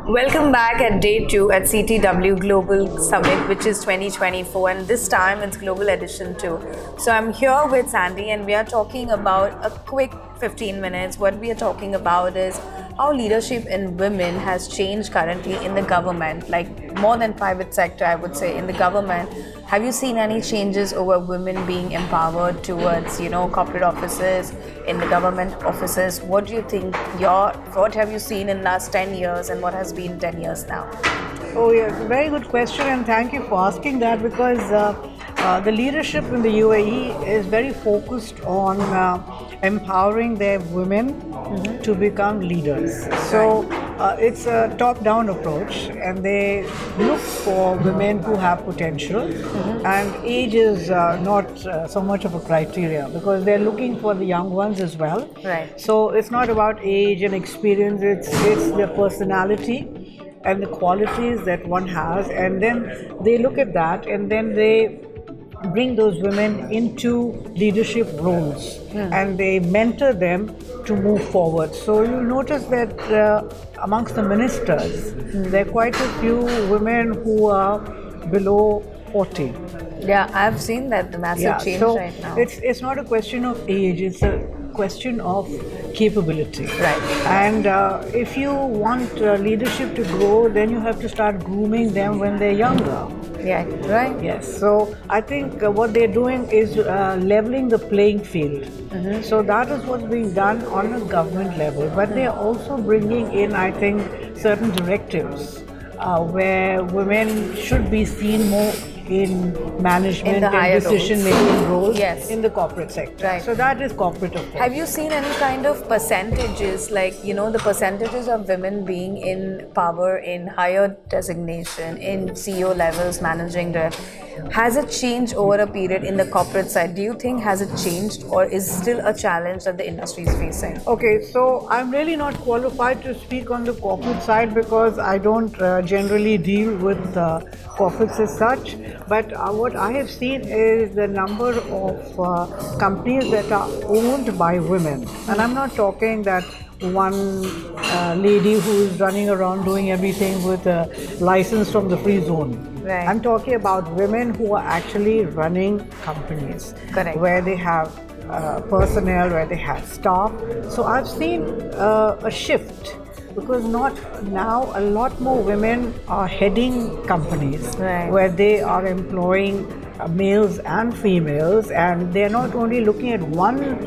Welcome back at day 2 at CTW Global Summit, which is 2024, and this time it's Global Edition 2. So I'm here with Sandy, and we are talking about a quick 15 minutes. What we are talking about is how leadership in women has changed currently in the government, like more than private sector, I would say, in the government. Have you seen any changes over women being empowered towards, corporate offices, in the government offices? What do you think? What have you seen in last 10 years, and what has been 10 years now? Oh, yeah, very good question, and thank you for asking that because the leadership in the UAE is very focused on empowering their women to become leaders. So it's a top-down approach, and they look for women who have potential, and age is not so much of a criteria because they're looking for the young ones as well. Right. So it's not about age and experience; it's their personality and the qualities that one has, and then they look at that, and then they bring those women into leadership roles and they mentor them to move forward. So you'll notice that amongst the ministers, there are quite a few women who are below 40. Yeah, I've seen that the massive change so right now. It's not a question of age, it's a question of capability. Right. And if you want leadership to grow, then you have to start grooming them when they're younger. Yeah, right. Yes, so I think what they're doing is leveling the playing field. So that is what's being done on a government level. But they're also bringing in, I think, certain directives where women should be seen more in management and decision-making roles in the corporate sector. Right. So that is corporate, of course. Have you seen any kind of percentages, like, the percentages of women being in power in higher designation, in CEO levels, managing director? Has it changed over a period in the corporate side? Do you think has it changed, or is still a challenge that the industry is facing? Okay, so I'm really not qualified to speak on the corporate side because I don't generally deal with corporates as such. But what I have seen is the number of companies that are owned by women. And I'm not talking that one lady who is running around doing everything with a license from the free zone. Right. I'm talking about women who are actually running companies. Correct. Where they have personnel, where they have staff. So I've seen a shift because now a lot more women are heading companies where they are employing males and females, and they're not only looking at one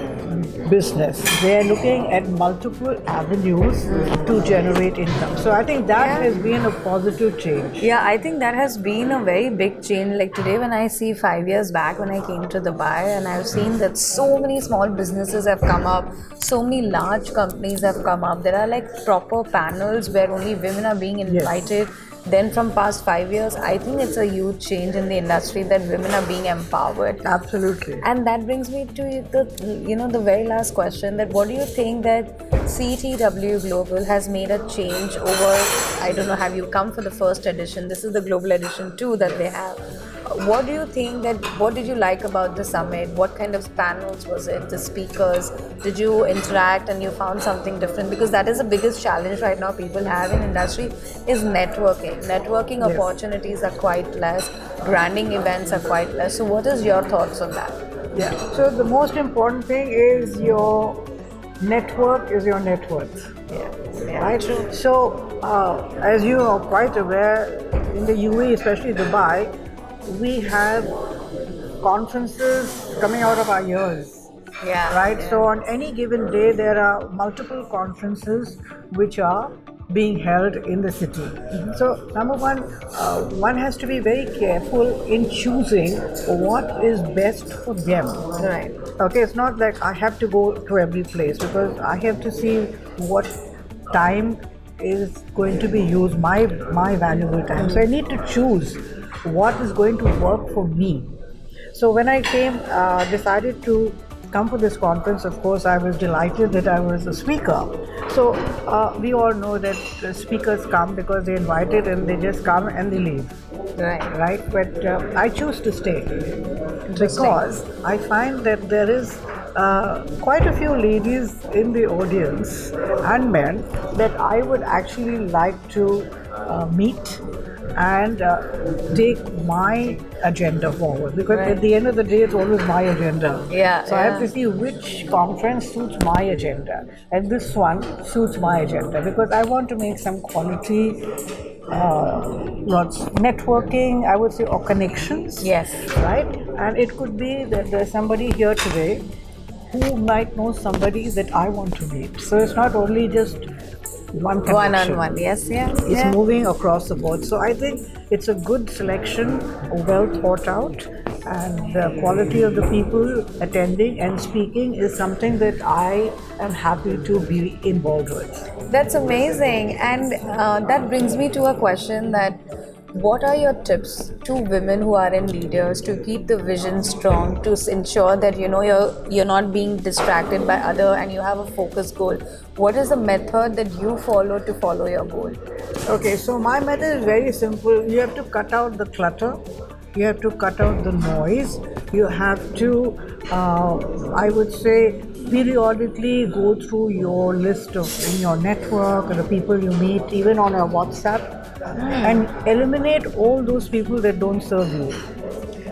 business, they're looking at multiple avenues to generate income. So I think that has been a positive change. Yeah, I think that has been a very big change. Like today when I see 5 years back when I came to Dubai, and I've seen that so many small businesses have come up, so many large companies have come up. There are like proper panels where only women are being invited. Then from past 5 years, I think it's a huge change in the industry that women are being empowered. Absolutely. And that brings me to the very last question, that what do you think that CTW Global has made a change over, I don't know, have you come for the first edition? This is the Global Edition 2 that they have. What do you think what did you like about the summit? What kind of panels was it? The speakers? Did you interact and you found something different? Because that is the biggest challenge right now people have in industry is networking. Networking opportunities are quite less. Branding events are quite less. So what is your thoughts on that? Yeah. So the most important thing is your network is your net worth. Yeah. Right? So as you are quite aware, in the UAE, especially Dubai, we have conferences coming out of our ears. Yeah. Right? Yeah. So on any given day, there are multiple conferences which are being held in the city. So number one, one has to be very careful in choosing what is best for them. Right. Okay, it's not like I have to go to every place because I have to see what time is going to be used, my valuable time. So I need to choose what is going to work for me. So when I decided to come for this conference, of course, I was delighted that I was a speaker. So we all know that speakers come because they're invited and they just come and they leave. Right? But I choose to stay because I find that there is quite a few ladies in the audience and men that I would actually like to meet and take my agenda forward, because Right. at the end of the day it's always my agenda. Yeah, So I have yeah. to see which conference suits my agenda, and this one suits my agenda because I want to make some quality lots networking, I would say, or connections. Yes. Right? And it could be that there's somebody here today who might know somebody that I want to meet. So it's not only just one connection. One-on-one. Yes, yeah. It's yeah. moving across the board. So I think it's a good selection, well thought out, and the quality of the people attending and speaking is something that I am happy to be involved with. That's amazing. And that brings me to a question that what are your tips to women who are in leaders to keep the vision strong, to ensure that you're not being distracted by other and you have a focused goal? What is the method that you follow to follow your goal? Okay, so my method is very simple. You have to cut out the clutter. You have to cut out the noise. You have to, I would say, periodically go through your list of in your network or the people you meet, even on your WhatsApp, and eliminate all those people that don't serve you.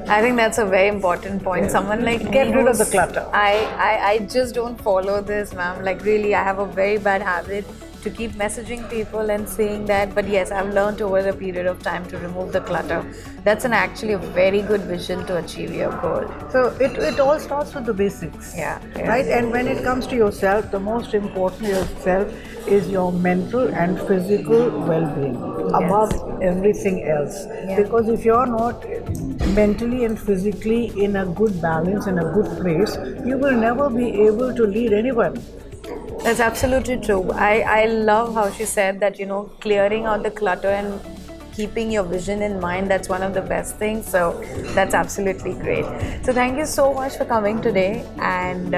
I think that's a very important point. Someone like Get me rid of who's- the clutter. I just don't follow this, ma'am. Like really, I have a very bad habit to keep messaging people and saying that. But yes, I've learned over a period of time to remove the clutter. That's actually a very good vision to achieve your goal. So it all starts with the basics. Yeah, yeah. Right? And when it comes to yourself, the most important yourself is your mental and physical well-being above everything else. Yeah. Because if you're not mentally and physically in a good balance, in a good place, you will never be able to lead anyone. That's absolutely true. I love how she said that, clearing out the clutter and keeping your vision in mind, that's one of the best things. So that's absolutely great. So thank you so much for coming today. And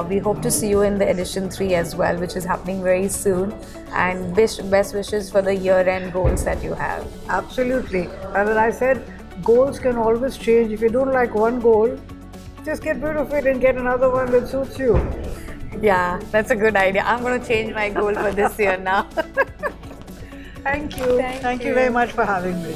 we hope to see you in the edition 3 as well, which is happening very soon. And best wishes for the year-end goals that you have. Absolutely. And as I said, goals can always change. If you don't like one goal, just get rid of it and get another one that suits you. Yeah, that's a good idea. I'm going to change my goal for this year now. Thank you. Thank Thank you you. very much for having me.